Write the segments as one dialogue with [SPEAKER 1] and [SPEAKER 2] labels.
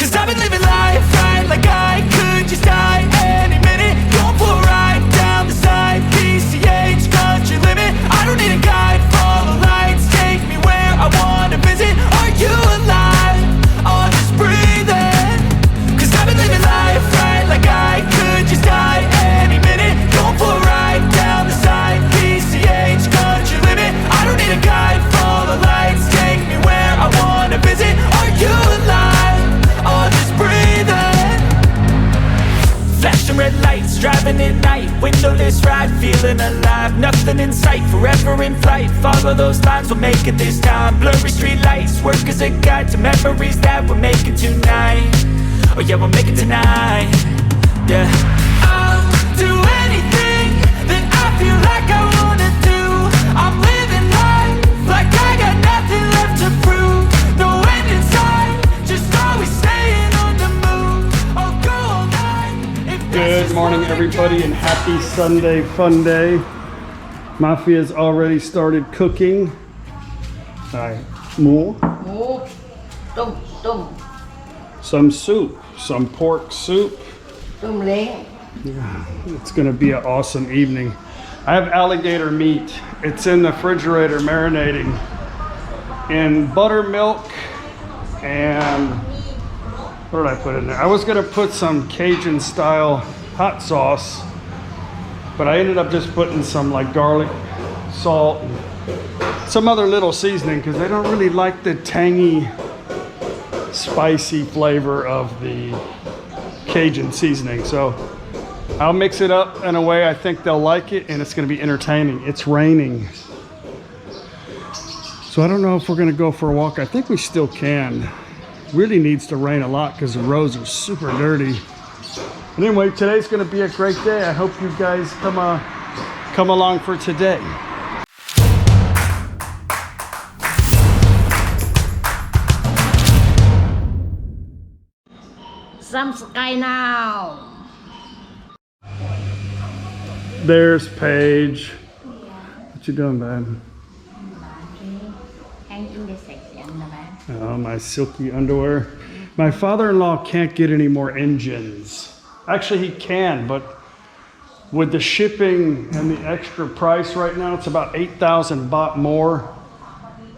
[SPEAKER 1] Cause I've been living life right like I could just die any minute. Going for a ride down the side, PCH, country limit. I don't need a guide, follow lights, take me where I wanna visit. Are you alive? Or just breathing? Cause I've been living life right like I could just die any minute. Going for a ride down the side, PCH, country limit. I don't need a guide, follow lights, take me where I wanna visit. Are you alive? Or just breathing? Flashing red lights, driving at night, windowless ride, feeling alive. Nothing in sight, forever in flight. Follow those lines, we'll make it this time. Blurry street lights, work as a guide to memories that we're making tonight. Oh yeah, we'll make it tonight. Yeah. I'll do anything that I feel like I wanna do. I'm living life like I got nothing left to prove. No end in sight, just always staying on the move. I'll go all night.
[SPEAKER 2] Good morning, everybody, and happy Sunday fun day. Mafia's already started cooking. Hi, more.
[SPEAKER 3] หมูต้ม
[SPEAKER 2] Some soup, some pork soup.
[SPEAKER 3] เล้ง
[SPEAKER 2] It's gonna be an awesome evening. I have alligator meat. It's in the refrigerator marinating in buttermilk and what did I put in there? I was gonna put some Cajun style hot sauce, but I ended up just putting some like garlic, salt, and some other little seasoning because they don't really like the tangy, spicy flavor of the Cajun seasoning. So I'll mix it up in a way I think they'll like it, and it's going to be entertaining. It's raining, so I don't know if we're going to go for a walk. I think we still can. Really needs to rain a lot because the roads are super dirty. But anyway, today's going to be a great day. I hope you guys come along for today.
[SPEAKER 3] Some sky now.
[SPEAKER 2] There's Paige. What you doing, babe?
[SPEAKER 3] Hang in the section.
[SPEAKER 2] Oh, my silky underwear. My father-in-law can't get any more engines. Actually, he can, but with the shipping and the extra price right now, it's about 8,000 baht more.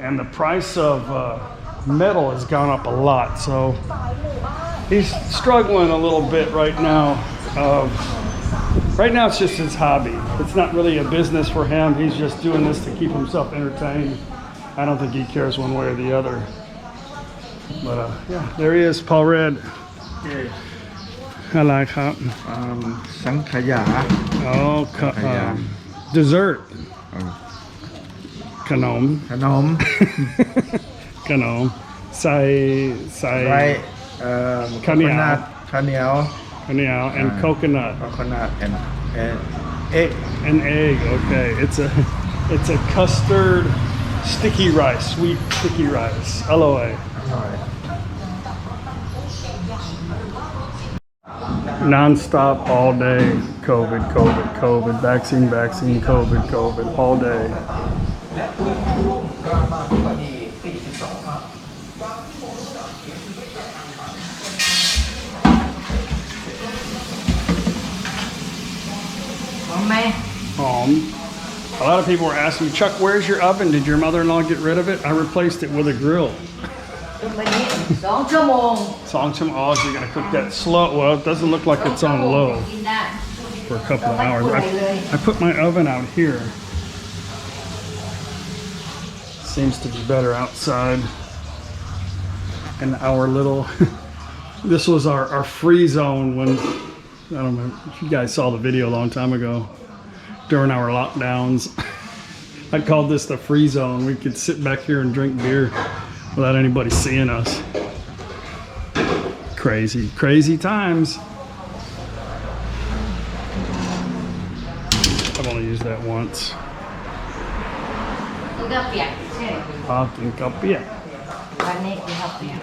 [SPEAKER 2] And the price of metal has gone up a lot. So he's struggling a little bit right now. Right now, it's just his hobby. It's not really a business for him. He's just doing this to keep himself entertained. I don't think he cares one way or the other. But yeah, there he is, Paul Red. Hello, Cup.
[SPEAKER 4] สังขยา
[SPEAKER 2] Oh, dessert. Khanom.
[SPEAKER 4] ขนม
[SPEAKER 2] Khanom. Sai.
[SPEAKER 4] ไร
[SPEAKER 2] ข้าวเหนียว
[SPEAKER 4] ข้าวเหนียว
[SPEAKER 2] Khanom and coconut.
[SPEAKER 4] คอนาท and egg
[SPEAKER 2] An egg, okay. It's a custard sticky rice, sweet sticky rice. Aloe.
[SPEAKER 4] อร่อย
[SPEAKER 2] Non-stop all day. COVID. Vaccine, COVID all day. A lot of people were asking me, Chuck, where's your oven? Did your mother-in-law get rid of it? I replaced it with a grill.
[SPEAKER 3] 2 ชั่วโมง
[SPEAKER 2] So you're gonna cook that slow. Well, it doesn't look like it's on low
[SPEAKER 3] กินได้
[SPEAKER 2] for a couple of hours. I put my oven out here. Seems to be better outside. And our little, this was our free zone when, I don't know if you guys saw the video a long time ago during our lockdowns. I called this the free zone. We could sit back here and drink beer without anybody seeing us. Crazy times. I've only used that once.
[SPEAKER 3] กินข้าวเปียกใช่ไหม
[SPEAKER 2] Talking copy.
[SPEAKER 3] วันนี้กินข้าวเปียก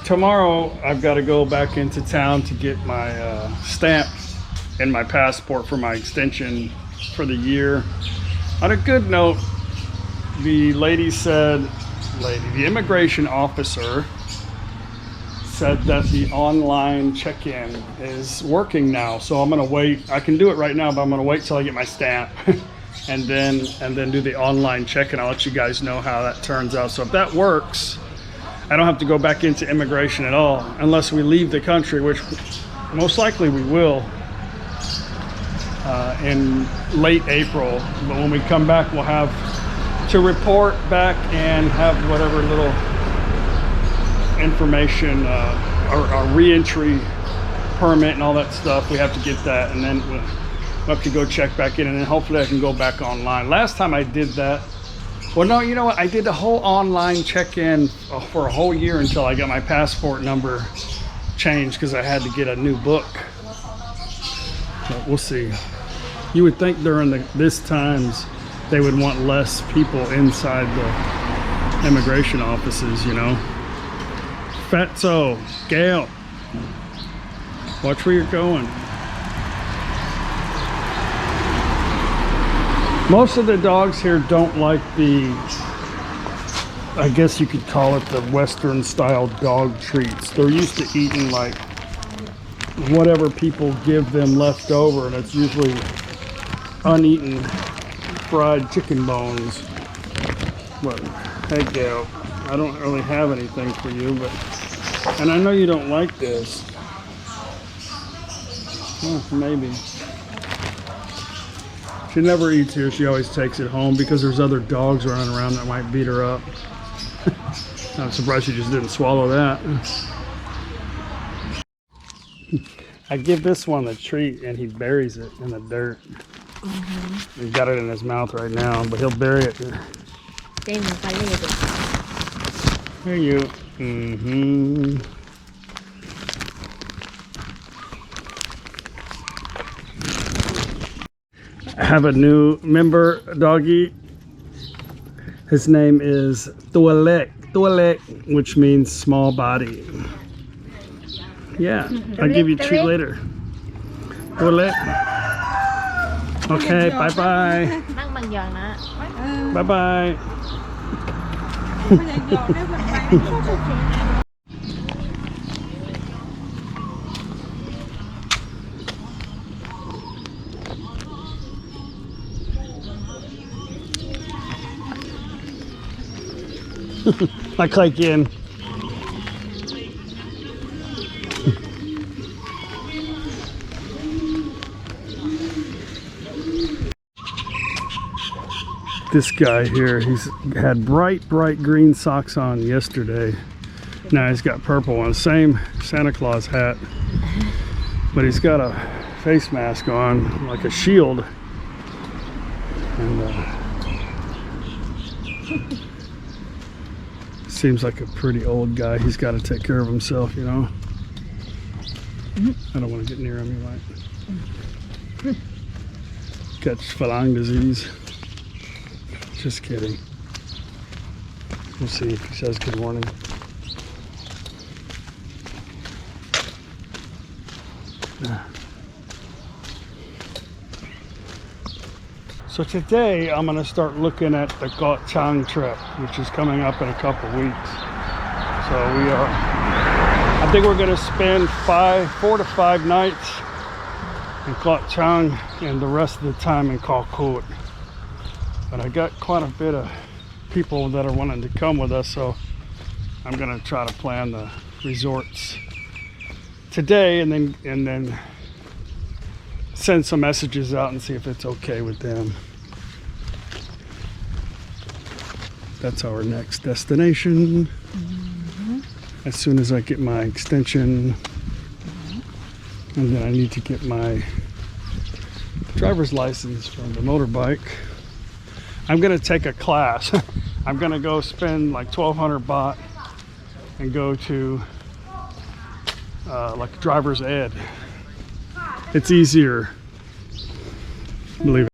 [SPEAKER 2] Tomorrow I've got to go back into town to get my stamp and my passport for my extension for the year. On a good note, the the immigration officer said that the online check-in is working now. So I'm gonna wait. I can do it right now, but I'm gonna wait till I get my stamp and then do the online check-in. I'll let you guys know how that turns out. So if that works, I don't have to go back into immigration at all unless we leave the country, which most likely we will in late April. But when we come back, we'll have to report back and have whatever little information, our re-entry permit and all that stuff. We have to get that, and then we'll have to go check back in, and then hopefully I can go back online. Last time I did that, well, no, you know what? I did the whole online check-in for a whole year until I got my passport number changed because I had to get a new book. But we'll see. You would think during this times they would want less people inside the immigration offices, you know. Fatso, Gail, watch where you're going. Most of the dogs here don't like the, I guess you could call it the Western style dog treats. They're used to eating like whatever people give them left over, and it's usually uneaten fried chicken bones. But hey Gail, I don't really have anything for you, but, and I know you don't like this. Well, maybe. She never eats here. She always takes it home because there's other dogs running around that might beat her up. I'm surprised she just didn't swallow that. I give this one a treat and he buries it in the dirt. Mm-hmm. He's got it in his mouth right now, but he'll bury it. There you. Mm-hmm. I have a new member doggy. His name is Tualek, which means small body. Yeah, I'll give you a treat later. Tualek. Okay, bye bye. Bye bye. I click in. This guy here, he's had bright green socks on yesterday. Now he's got purple ones, same Santa Claus hat, but he's got a face mask on, like a shield. And seems like a pretty old guy. He's got to take care of himself, you know. I don't want to get near him. He might catch Phalang disease. Just kidding. We'll see if he says good morning. So today I'm going to start looking at the Koh Chang trip, which is coming up in a couple weeks. So I think we're going to spend 4 to 5 nights in Koh Chang and the rest of the time in Calcutta. But I got quite a bit of people that are wanting to come with us, so I'm going to try to plan the resorts today and then send some messages out and see if it's okay with them. That's our next destination. Mm-hmm. As soon as I get my extension, and then I need to get my driver's license from the motorbike. I'm gonna take a class. I'm gonna go spend like 1,200 baht and go to like driver's ed. It's easier, believe it.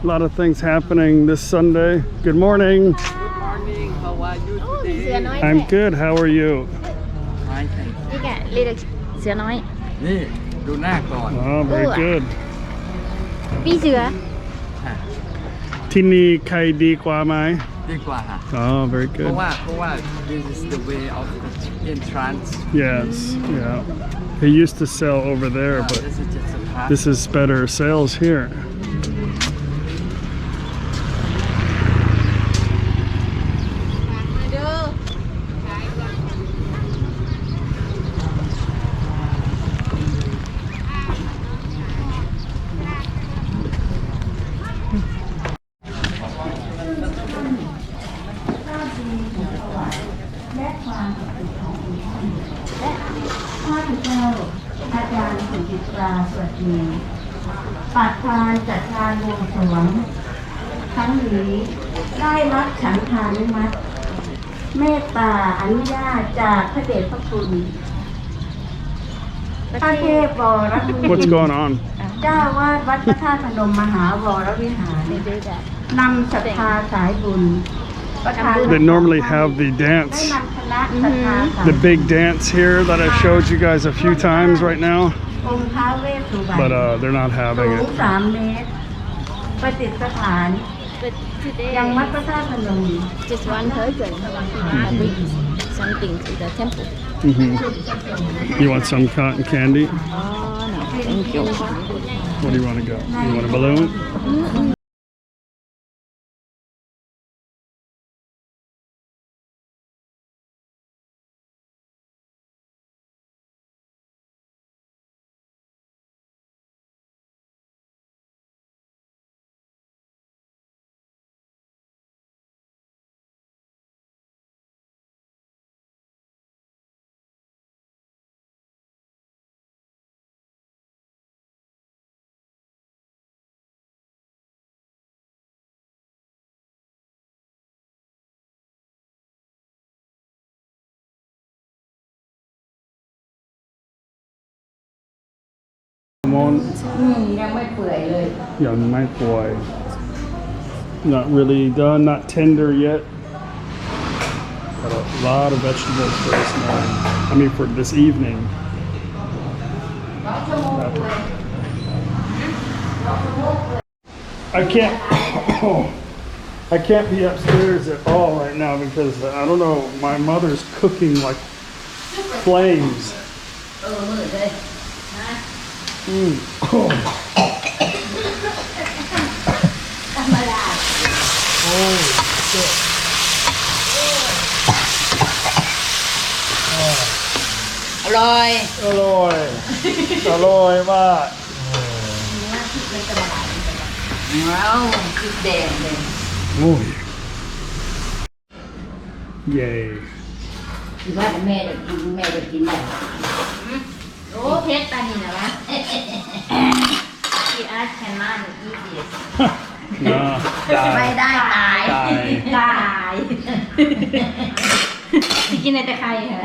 [SPEAKER 2] A lot of things happening this Sunday. Good morning.
[SPEAKER 5] Morning, how are you
[SPEAKER 3] โอ้มี
[SPEAKER 5] today?
[SPEAKER 3] เสือน้อย
[SPEAKER 2] I'm good. How are you?
[SPEAKER 5] Fine, thank
[SPEAKER 3] นี่แกเรียกเสือน้อย
[SPEAKER 5] you. นี่ดูหน้าก่อน
[SPEAKER 2] Oh, very good.
[SPEAKER 3] พี่เสือ
[SPEAKER 2] ที่นี่ใครดีกว่าไหม
[SPEAKER 5] ดีกว่าฮะ
[SPEAKER 2] Oh, very
[SPEAKER 5] เพ
[SPEAKER 2] good.
[SPEAKER 5] ราะว่า this is the way of the entrance
[SPEAKER 2] Yes, yeah. He used to sell over there, but
[SPEAKER 5] this is just a pass
[SPEAKER 2] this is better sales here.
[SPEAKER 6] ข้าพเจ้าอาจารย์สุจิตราสวัสดีประธานจัดงานบวงสรวงครั้งนี้ได้รับฉันทานุมัติเมตตาอนุญาตจากพระเดชพระคุณพระเทพวรมุนี
[SPEAKER 2] What's going on?
[SPEAKER 6] เจ้าวาดวัดพระธาตุพนมมหาวรวิหารนำศรัทธาสายบุญประธาน
[SPEAKER 2] They normally have the
[SPEAKER 6] ได้
[SPEAKER 2] dance,
[SPEAKER 6] นำคณะศรัทธาสาย
[SPEAKER 2] the big dance here that I showed you guys a few times right now,
[SPEAKER 6] องค์ท้าวเวสสุวรร
[SPEAKER 2] but
[SPEAKER 6] ณ
[SPEAKER 2] they're not
[SPEAKER 6] สู
[SPEAKER 2] having
[SPEAKER 6] ง
[SPEAKER 2] it.
[SPEAKER 6] 3 เมตร ประดิษฐาน
[SPEAKER 3] But today
[SPEAKER 6] ยังวัดพระธาตุพนม
[SPEAKER 3] just one person bring something to the temple.
[SPEAKER 2] You want some cotton candy?
[SPEAKER 3] Oh no, thank you.
[SPEAKER 2] What do you want to go? You want a balloon? Come on.
[SPEAKER 6] ยังไม่เปื่อยเลย
[SPEAKER 2] Young my boy. Not really done, not tender yet. Got a lot of vegetables for this morning. I mean for this evening. I can't I can't be upstairs at all right now because I don't know, my mother's cooking like flames.
[SPEAKER 3] มืดเลย ธรรมดา อร่อย
[SPEAKER 2] อร่อย อร่อยมาก
[SPEAKER 3] ว้าวพริกแดงเลย
[SPEAKER 2] โอ้ย เย้
[SPEAKER 3] คิดว่าแม่จะกินได้โอ้เพชรตานี่นะวะ She asked cannot eat this ไม่ได้ตาย ตายที่กินแต่ไข่เหรอ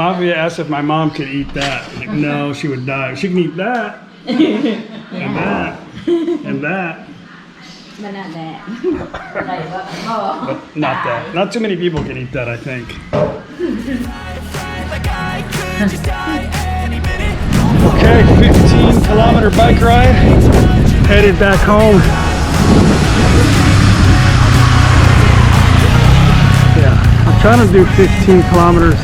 [SPEAKER 2] Mafia asked if my mom could eat that. Like, no, she would die. She can eat that. And that. And that.
[SPEAKER 3] มันน่ะแหละอะไรวะพ่อ
[SPEAKER 2] But not that. Not too many people can eat that, I think.
[SPEAKER 1] Like I could just die any minute.
[SPEAKER 2] Okay, 15-kilometer bike ride. Headed back home. Yeah, I'm trying to do 15 kilometers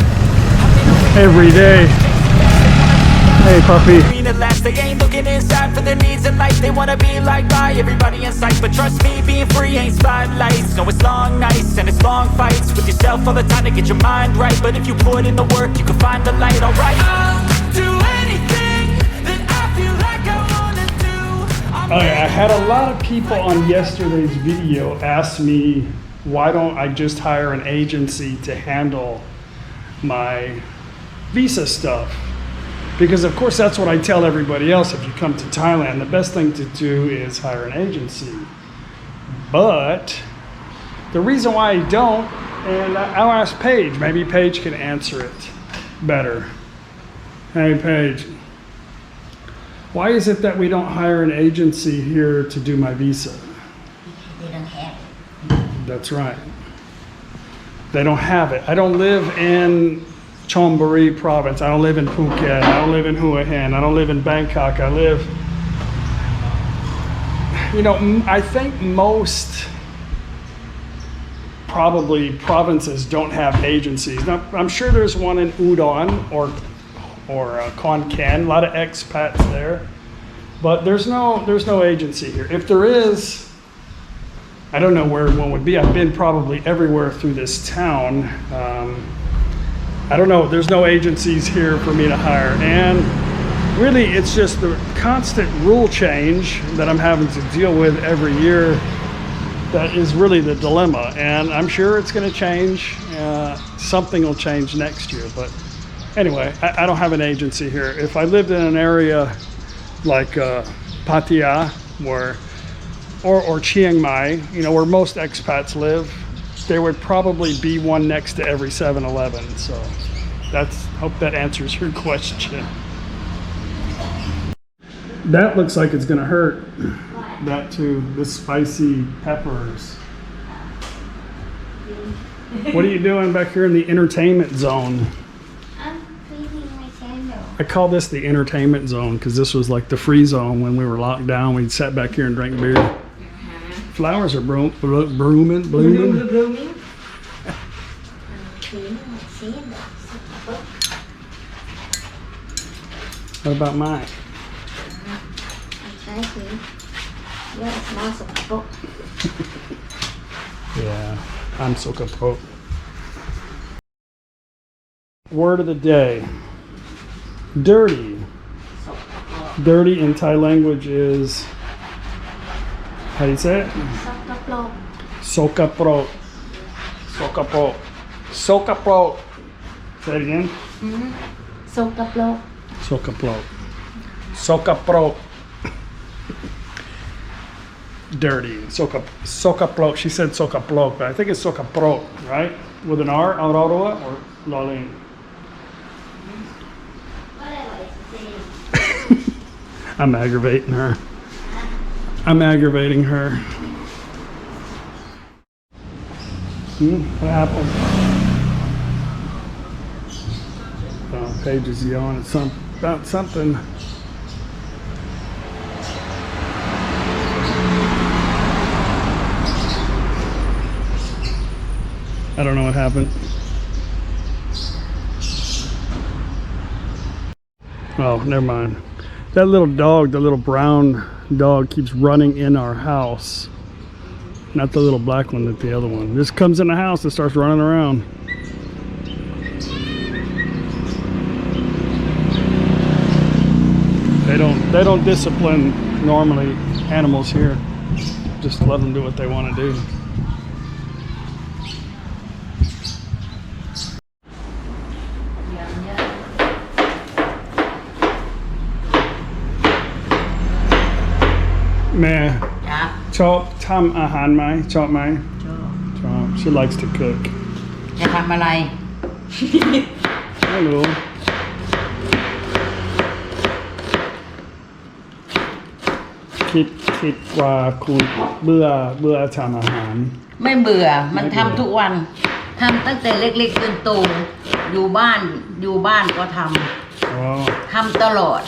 [SPEAKER 2] every day. Hey, puppy.
[SPEAKER 1] Green at last, they ain't looking inside for their needs in life. They wanna be like by everybody in sight, but trust me, being free ain't spotlights. No, it's long nights and it's long fights with yourself all the time to get your mind right. But if you put in the work, you can find the light. Alright, I'll do anything that I feel like I wanna do.
[SPEAKER 2] Okay, I had a lot of people on yesterday's video ask me, why don't I just hire an agency to handle my visa stuff? Because of course that's what I tell everybody else if you come to Thailand. The best thing to do is hire an agency. But the reason why I don't, and I'll ask Paige, maybe Paige can answer it better. Hey Paige, Why is it that we don't hire an agency here to do my visa?
[SPEAKER 3] They don't have
[SPEAKER 2] That's right. They don't have it. I don't live in Chonburi province. I don't live in Phuket. I don't live in Hua Hin. I don't live in Bangkok. I live, I think most probably provinces don't have agencies. Now, I'm sure there's one in Udon or Khon Kaen, a lot of expats there, but there's no agency here. If there is, I don't know where one would be. I've been probably everywhere through this town. I don't know. There's no agencies here for me to hire, and really, it's just the constant rule change that I'm having to deal with every year that is really the dilemma. And I'm sure it's going to change. Something will change next year, but. Anyway, I don't have an agency here. If I lived in an area like Pattaya or Chiang Mai, where most expats live, there would probably be one next to every 7-Eleven. So hope that answers your question. That looks like it's gonna hurt. That too, the spicy peppers. What are you doing back here in the entertainment zone? I call this the entertainment zone because this was like the free zone when we were locked down. We sat back here and drank beer. Flowers are blooming. What about mine? Yeah, I'm so kapok. Word of the day. Dirty. Dirty in Thai language is, how do you say it? Sokapro. Sokapro. Sokapro. Say it again.
[SPEAKER 3] Sokaplo.
[SPEAKER 2] Sokapro. Sokapro. Dirty. Sokapro. She said sokaplo, but I think it's sokapro, right? With an R, Aurora or Lolin? I'm aggravating her. I'm aggravating her. What happened? Oh, Paige is yelling at about something. I don't know what happened. Oh, never mind. That little dog, the little brown dog, keeps running in our house. Not the little black one, but the other one. This comes in the house and starts running around. They don't discipline normally animals here. Just let them do what they want to do. Meh. ชอบทำอาหารไหมชอบไหมชอบ She likes to cook
[SPEAKER 3] จะทำอะไร
[SPEAKER 2] ไม่รู้คิดว่าคุณเบื่อทำอาหาร
[SPEAKER 3] ไม่เบื่อมันทำทุกวันทำตั้งแต่เล็กๆจนโตอยู่บ้านก็ทำทำตลอด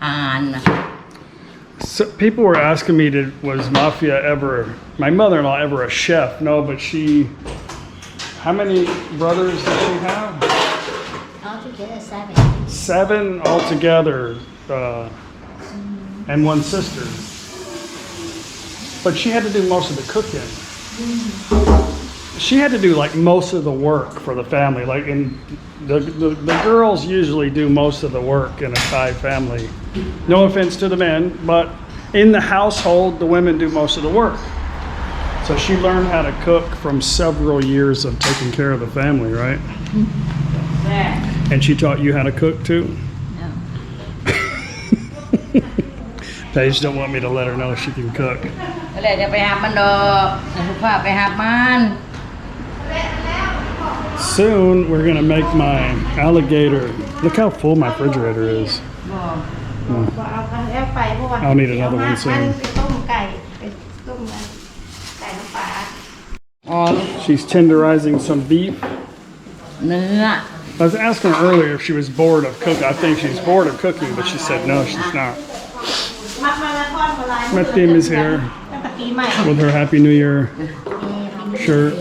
[SPEAKER 3] อ่าน
[SPEAKER 2] So people were asking me, was Mafia ever, my mother-in-law ever a chef? No, but how many brothers does she have?
[SPEAKER 3] Altogether 7.
[SPEAKER 2] 7 altogether, and 1 sister. But she had to do most of the cooking. She had to do like most of the work for the family. Like the girls usually do most of the work in a Thai family. No offense to the men, but in the household, the women do most of the work. So she learned how to cook from several years of taking care of the family, right? And she taught you how to cook too?
[SPEAKER 3] No.
[SPEAKER 2] Paige don't want me to let her know she can cook.
[SPEAKER 3] ก็เลยจะไปหามันดอกสุภาพไปหามัน
[SPEAKER 2] Soon we're gonna make my alligator. Look how full my refrigerator is.
[SPEAKER 6] เอาครั้งแรกไปเพราะว่า
[SPEAKER 2] I'll need another one
[SPEAKER 6] มัน
[SPEAKER 2] soon.
[SPEAKER 6] ไปต้มไก่ไปต้มไก่น้ำปลา
[SPEAKER 3] อ๋อ
[SPEAKER 2] She's tenderizing some beef.
[SPEAKER 3] เนื้อ
[SPEAKER 2] I was asking her earlier if she was bored of cooking. I think she's bored of cooking, but she said no, she's not.
[SPEAKER 6] มาทอดมาลาย
[SPEAKER 2] My theme is here
[SPEAKER 6] ตั้งแต่ปีใหม่
[SPEAKER 2] with her Happy New Year shirt.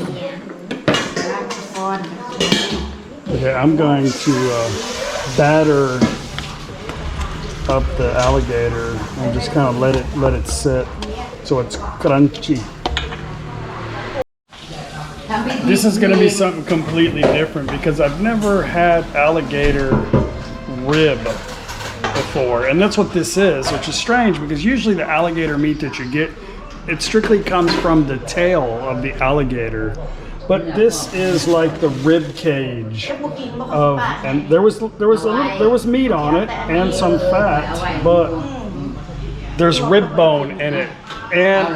[SPEAKER 2] Okay, I'm going to batter up the alligator and just kind of let it sit so it's crunchy. This is going to be something completely different because I've never had alligator rib before, and that's what this is, which is strange because usually the alligator meat that you get, it strictly comes from the tail of the alligator, but this is like the rib cage of, and there was meat on it and some fat, but there's rib bone in it, and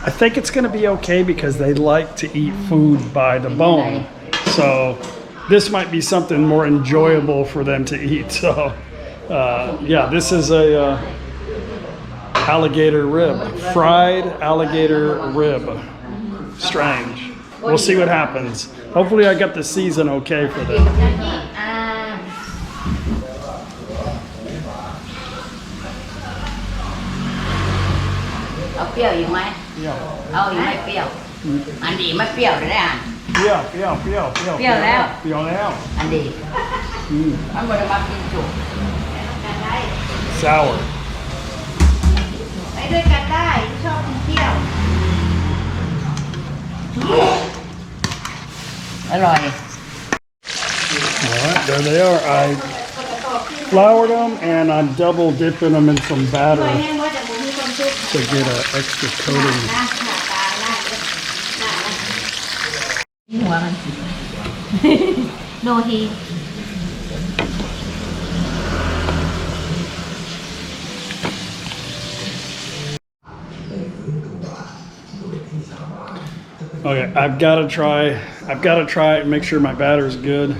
[SPEAKER 2] I think it's going to be okay because they like to eat food by the bone. So this might be something more enjoyable for them to eat. So yeah, this is a alligator rib, fried alligator rib. Strange. We'll see what happens. Hopefully I got the season okay for them.
[SPEAKER 3] เอาเปรี้ยวอีกไหม เอาอีกไหมเปรี้ยว อันดีไม่เปรี้ยวเลยได้อ่าน เปรี้ยวแล้ว อันดีมันบริมากินจุก
[SPEAKER 2] Sour.
[SPEAKER 6] ไปด้วยกันได้ชอบกินเที่ยว
[SPEAKER 3] อร่อย
[SPEAKER 2] All right, there they are. I floured them and I'm double dipping them in some
[SPEAKER 6] เคย
[SPEAKER 2] batter
[SPEAKER 6] แห้งว่าจะมีความสุข
[SPEAKER 2] to get an extra coating.
[SPEAKER 6] หน้าตาหน้า
[SPEAKER 3] หัวมัน
[SPEAKER 6] โนที
[SPEAKER 2] Okay, I've got to try it and make sure my batter's good.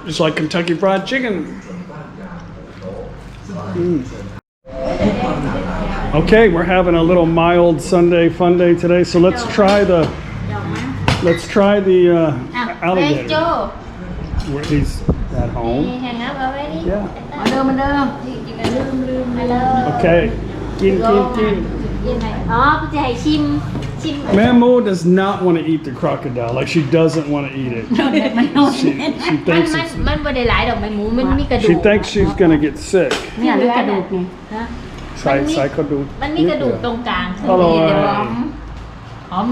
[SPEAKER 2] Just like Kentucky Fried Chicken. Okay, we're having a little mild Sunday fun day today, so let's try the alligator. Where he's at home. Yeah.
[SPEAKER 3] มาเดิม
[SPEAKER 2] Okay. Kin.
[SPEAKER 6] อ๋อพี่จะให้ชิม
[SPEAKER 2] Mamu does not want to eat the crocodile. Like she doesn't want to eat it. She
[SPEAKER 6] มัน
[SPEAKER 2] thinks
[SPEAKER 6] มันบ่ได้หลายดอกไม้หมูมันมีกระดู
[SPEAKER 2] she
[SPEAKER 6] ก
[SPEAKER 2] thinks she's gonna get sick.
[SPEAKER 6] เนี่ยหรือกระดูกไงฮะ
[SPEAKER 2] Psycho.
[SPEAKER 6] มันมีกระดูกตรงกลาง
[SPEAKER 2] อร่อย
[SPEAKER 6] เดี๋ยวหอม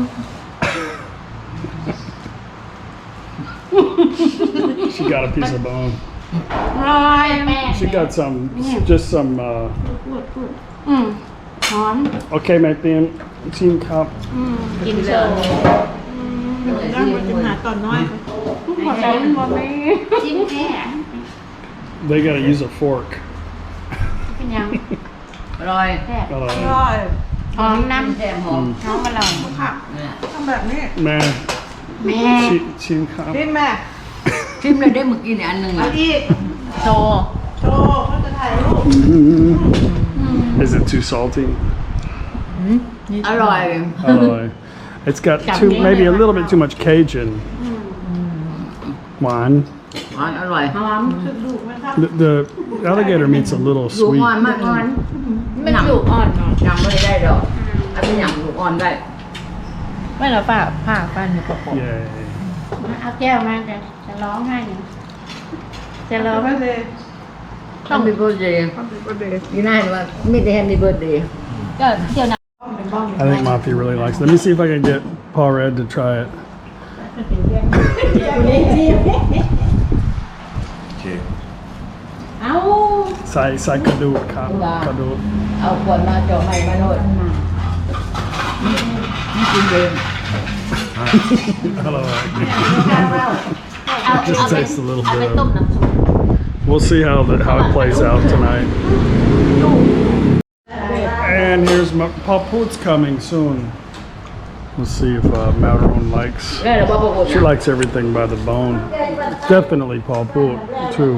[SPEAKER 2] She got a piece of bone.
[SPEAKER 6] อร่อยแม่
[SPEAKER 2] She got just some.
[SPEAKER 6] หอม
[SPEAKER 2] Okay, Matthew. Team cup.
[SPEAKER 6] กินโชว์นั่งมันจะหาตอนน้อยขอใจมันบ่มีจิ้มแค่
[SPEAKER 2] They gotta use a fork.
[SPEAKER 6] เป็นยัง
[SPEAKER 3] อร่อย
[SPEAKER 6] หอมน้ำ
[SPEAKER 3] แซ่บหอม
[SPEAKER 6] หอมอร่อยค่ะ
[SPEAKER 2] Man.
[SPEAKER 6] แม่
[SPEAKER 2] Team cup.
[SPEAKER 3] ชิมเลยได้เมื่อกี้เนี่ยอันหนึ่งอ่ะ
[SPEAKER 6] โชว์เขาจะถ่ายรูป
[SPEAKER 2] Is it too salty?
[SPEAKER 3] อร่อย
[SPEAKER 2] It's got maybe a little bit too much Cajun. One.
[SPEAKER 3] หวานอร่อย
[SPEAKER 6] หอมดูไหมครับ
[SPEAKER 2] The alligator meat's a little
[SPEAKER 3] ลูก
[SPEAKER 2] sweet.
[SPEAKER 3] อ่อนมากอ่อน
[SPEAKER 6] ไม่ดูอ่อนเนาะ
[SPEAKER 3] ยำไม่ได้หรอกอันนี้ยำลูกอ่อนได้
[SPEAKER 6] ไม่หรอป้าป้าหนูกระป๋อง
[SPEAKER 2] Yay.
[SPEAKER 6] เอาแก้วมาจะร้องให้จะร้องไม่เลย
[SPEAKER 3] ต้องมีเบิร์ดเดย์นี่น่าจะว่าไม่ได้แฮปปี้เบิร์ดเดย์
[SPEAKER 6] ก็เที่ยวนะ
[SPEAKER 2] I think Mafia really likes it. Let me see if I can get Paul Red to try it.
[SPEAKER 4] Okay.
[SPEAKER 6] เอา
[SPEAKER 2] Sai kadut kadut.
[SPEAKER 3] เอาขวดมาจ่อใหม่มาโนดนี่กินเอง
[SPEAKER 2] Hello.
[SPEAKER 6] เอา
[SPEAKER 2] Just takes a little
[SPEAKER 6] เอาไป
[SPEAKER 2] bit
[SPEAKER 6] ต้ม
[SPEAKER 2] of.
[SPEAKER 6] น้ำซุป
[SPEAKER 2] We'll see how it plays out tonight. And here's Papoot's coming soon. Let's see if Maroon likes.
[SPEAKER 3] ได้หรือเปล่าปกติ
[SPEAKER 2] She likes everything by the bone. Definitely Paul Pool too.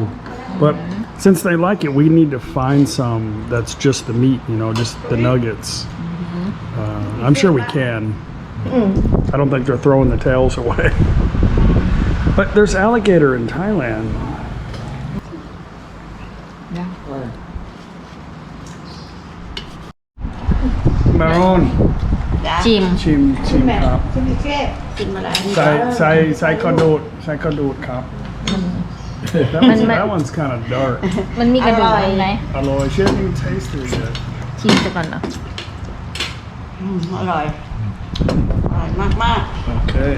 [SPEAKER 2] But since they like it, we need to find some that's just the meat, you know, just the nuggets. I'm sure we can. I don't think they're throwing the tails away. But there's alligator in Thailand. Maroon.
[SPEAKER 3] ชิม
[SPEAKER 2] Chim cup. ใส่กระดูดครับ That one's kind of dark.
[SPEAKER 7] มันมีกระดูกไหม
[SPEAKER 2] Alloy. She hasn't even tasted it yet.
[SPEAKER 7] ชิมจะก่อนเหรอ
[SPEAKER 3] อร่อยมาก
[SPEAKER 2] Okay.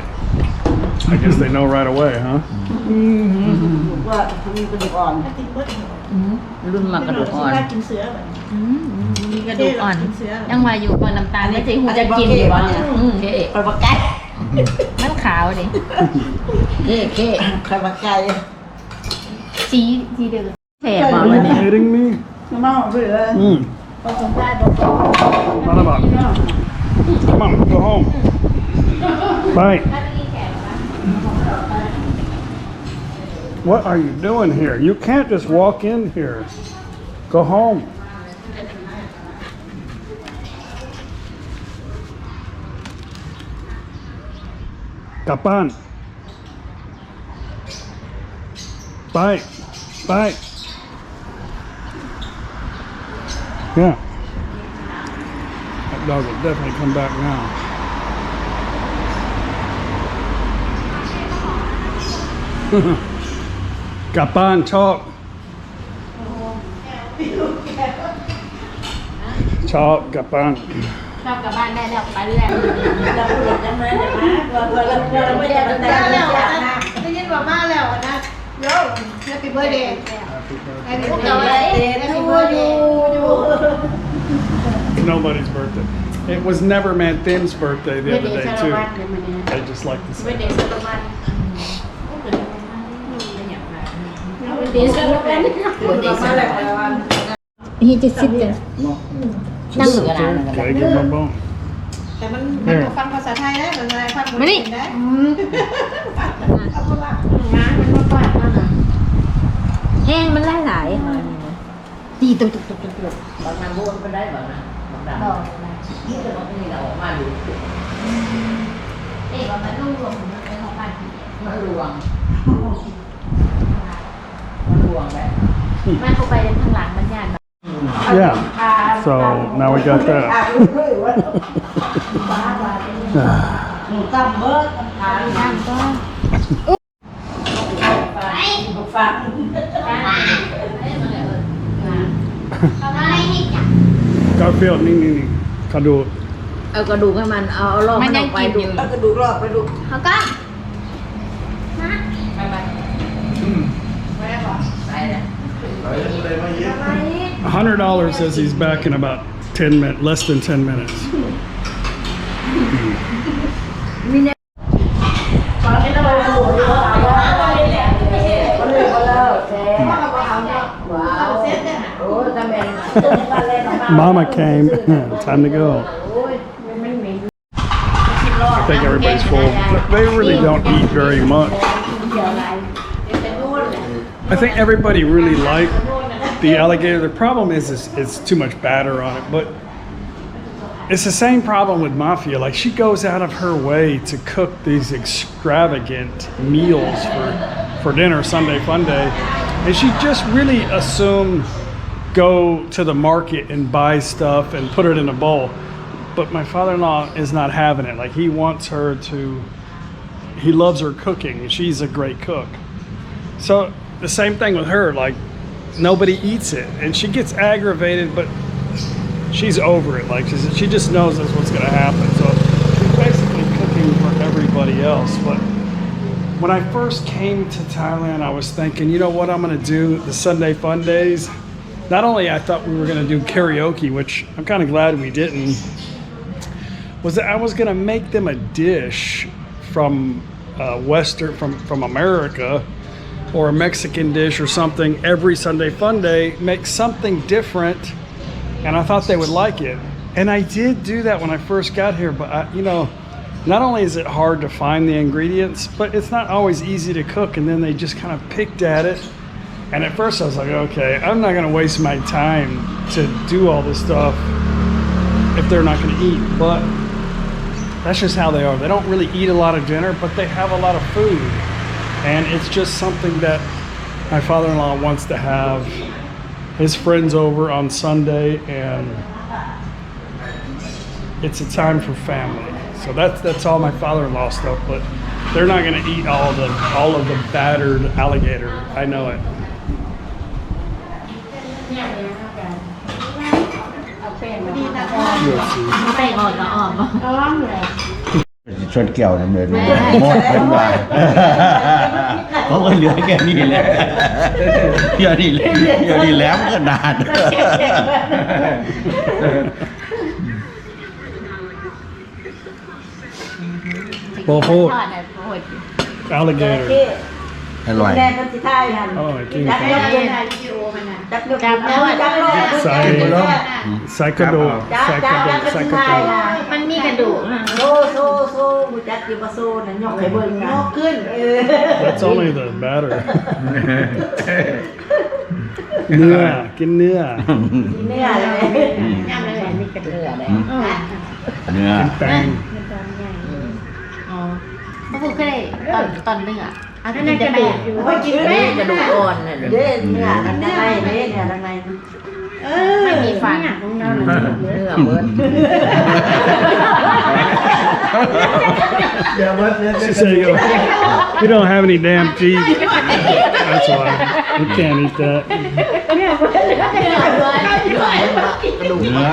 [SPEAKER 2] I guess they know right away, huh?
[SPEAKER 3] ๆว่ามีกระดูกอ่อนรุ่นมากระดูกอ่อน
[SPEAKER 7] มีกระดูกอ่อน ยังว่าอยู่ก่อนน้ำตาลไม่ใจหูจะกินอยู่วะเนี่ย
[SPEAKER 3] เก๋คอยบักไก่
[SPEAKER 7] มันขาวดิ
[SPEAKER 3] เก๋คอยบักไก่
[SPEAKER 7] สีเดือดแสบ
[SPEAKER 2] Are
[SPEAKER 7] บอก
[SPEAKER 2] you
[SPEAKER 7] เลยเนี่ย
[SPEAKER 2] kidding me?
[SPEAKER 3] น้องเบื่อ
[SPEAKER 2] Not about. Come on, go home. Bye. What are you doing here? You can't just walk in here. Go home. Kapan. Bye. Bye. Yeah. That dog will definitely come back now. Kapan, talk. Talk, Kapan.
[SPEAKER 7] ชอบกลับบ้านได้แล้วไปเรื่อย
[SPEAKER 3] เราพูดจังเลยเราไม่ได้ตั้งใจแล้วนะ
[SPEAKER 8] ได้ยินว่ามาแล้วนะโย่แฮปปี้เบิร์ดเดย์แฮปปี้เบิร์ดเดย์แฮปปี้เบิร์ดเดย์
[SPEAKER 2] Nobody's birthday. It was never Manthim's birthday the other day too. I just like to say.
[SPEAKER 7] ฮีจะซิดจะนั่งอยู่กัน
[SPEAKER 2] Okay, give him a bone.
[SPEAKER 8] แต่มันก็ฟังภาษาไทยได้เหมือนอะไรฟังภาษาไทยได้เอาพลังน้ำมันฟาดมากอ่ะ
[SPEAKER 7] แห้งมันหลายตีตุก
[SPEAKER 3] บางน้ำวนก็ได้บางน้ำบางนี่จะต้องมีเราออกมาดู
[SPEAKER 7] เอ๊ะว่ามันลูกลงมันเป็นของบ้าน
[SPEAKER 3] มันรวงได้
[SPEAKER 7] มันเข้าไปข้างหลังมันยาน
[SPEAKER 2] Yeah. So now we got that.
[SPEAKER 3] หนูตั้มเบิร์ดทาน
[SPEAKER 7] น้ำก็
[SPEAKER 3] ฟัง
[SPEAKER 2] Garfield,นี่กระดูก
[SPEAKER 3] เอากระดูกให้มันเอาลอกมันออกไปดูเอากระดูกลอกไปดู
[SPEAKER 7] เขาก็
[SPEAKER 3] ไปไปไปเลย
[SPEAKER 2] $100 says he's back in about 10 minutes, less than 10 minutes.
[SPEAKER 3] โอ้ทำไม
[SPEAKER 2] Mama came. Time to go. I think everybody's full. They really don't eat very much. I think everybody really liked the alligator. The problem is it's too much batter on it, but it's the same problem with Mafia. Like, she goes out of her way to cook these extravagant meals for dinner, Sunday Fun Day, and she just really assumed go to the market and buy stuff and put it in a bowl. But my father-in-law is not having it. Like, he wants her to, he loves her cooking. She's a great cook. So the same thing with her, like, nobody eats it, and she gets aggravated, but she's over it. Like, she just knows that's what's going to happen. So she's basically cooking for everybody else. But when I first came to Thailand, I was thinking, you know what I'm going to do the Sunday Fun Days? Not only I thought we were going to do karaoke, which I'm kind of glad we didn't, was that I was going to make them a dish from Western, from America, or a Mexican dish or something every Sunday Fun Day, make something different, and I thought they would like it. And I did do that when I first got here, but not only is it hard to find the ingredients, but it's not always easy to cook. And then they just kind of picked at it. And at first I was like, okay, I'm not gonna waste my time to do all this stuff if they're not gonna eat. But that's just how they are. They don't really eat a lot of dinner, but they have a lot of food. And it's just something that my father-in-law wants to have his friends over on Sunday, and it's a time for family. So that's all my father-in-law stuff, but they're not gonna eat all of the battered alligator. I know it.
[SPEAKER 8] ดีนะ
[SPEAKER 7] ไปอ่อนก็อ่อน
[SPEAKER 8] อ้อมเลย
[SPEAKER 9] ชนแก้วน้ำเลยหมดเป็นว่าเขาก็เหลือแค่นี้แหละเดี๋ยวนี้แหลมก็นาน
[SPEAKER 2] Bohol alligator.
[SPEAKER 9] อร่อย
[SPEAKER 6] แม่คนที่ไทยหัน
[SPEAKER 2] Oh, I think
[SPEAKER 6] จับยกเป็น
[SPEAKER 8] ถ่ายวิดีโอมันน่ะ
[SPEAKER 6] จับยกจับแล้วจับโลด
[SPEAKER 2] Saikado.
[SPEAKER 6] จับแล้วคนที่ไทยนะ
[SPEAKER 7] มันมีกระดูก
[SPEAKER 6] โซ่บุจักอยู่บ่โซ่น่ะยกให้เบิ่งยกขึ้น
[SPEAKER 2] That's only the batter. เนื้อกินเนื้อ
[SPEAKER 6] เนื้อเลย
[SPEAKER 3] ย่ำเลยนี่กระเดือเลย
[SPEAKER 9] เนื้อ
[SPEAKER 2] แป้ง
[SPEAKER 7] อ๋อก็คือเคยตอนเนื้ออัน
[SPEAKER 8] นั่
[SPEAKER 7] นี้
[SPEAKER 8] น
[SPEAKER 7] จะ
[SPEAKER 8] กระ
[SPEAKER 7] แป้
[SPEAKER 8] ดู
[SPEAKER 7] ง
[SPEAKER 8] กอยู่
[SPEAKER 6] โอ้ยกิน
[SPEAKER 3] อัน
[SPEAKER 6] แม่
[SPEAKER 3] นี้กระดูกอ่อนน่ะ
[SPEAKER 6] เด้เนื้อข้างในเด้เนื้อข้างใน
[SPEAKER 7] ไม่มีฟัน
[SPEAKER 8] ของเรา
[SPEAKER 3] เนื้อเบิร์ด
[SPEAKER 2] She said, "You don't have any damn teeth." That's why you can't eat that.
[SPEAKER 3] กระดูก
[SPEAKER 9] เนื้อ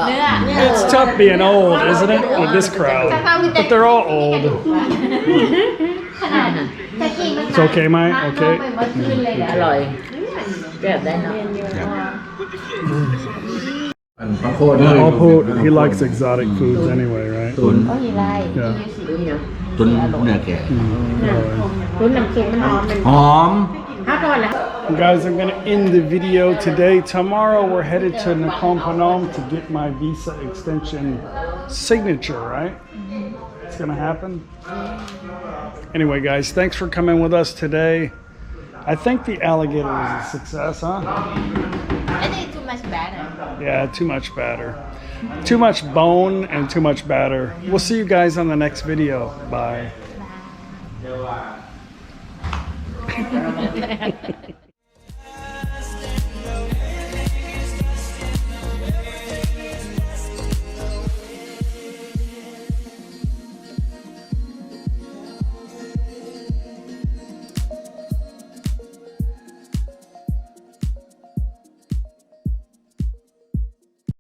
[SPEAKER 7] เนื้อ
[SPEAKER 2] It's tough being old, isn't it, with this crowd? But they're all old.
[SPEAKER 7] ขนาดจะกินมัน
[SPEAKER 2] It's okay, Mike? Okay.
[SPEAKER 7] ไปเมื่อคืนเลย
[SPEAKER 3] อร่อยแซ่บได้เนาะ
[SPEAKER 4] บางคน
[SPEAKER 2] Paul, he likes exotic foods anyway, right?
[SPEAKER 9] ตุน
[SPEAKER 7] โอ้ยไร
[SPEAKER 2] Yeah.
[SPEAKER 3] ดูเนาะ
[SPEAKER 9] ตุนเนื้อแก่
[SPEAKER 8] คุณน้ำซุปมันหอมเป็น
[SPEAKER 9] หอม
[SPEAKER 8] ข้าวก่อนแล้ว
[SPEAKER 2] Guys, I'm going to end the video today. Tomorrow, we're headed to NakhonPhanom to get my visa extension signature, right? It's going to happen. Anyway, guys, thanks for coming with us today. I think the alligator was a success, huh?
[SPEAKER 7] I think too much batter.
[SPEAKER 2] Yeah, too much batter. Too much bone and too much batter. We'll see you guys on the next video. Bye.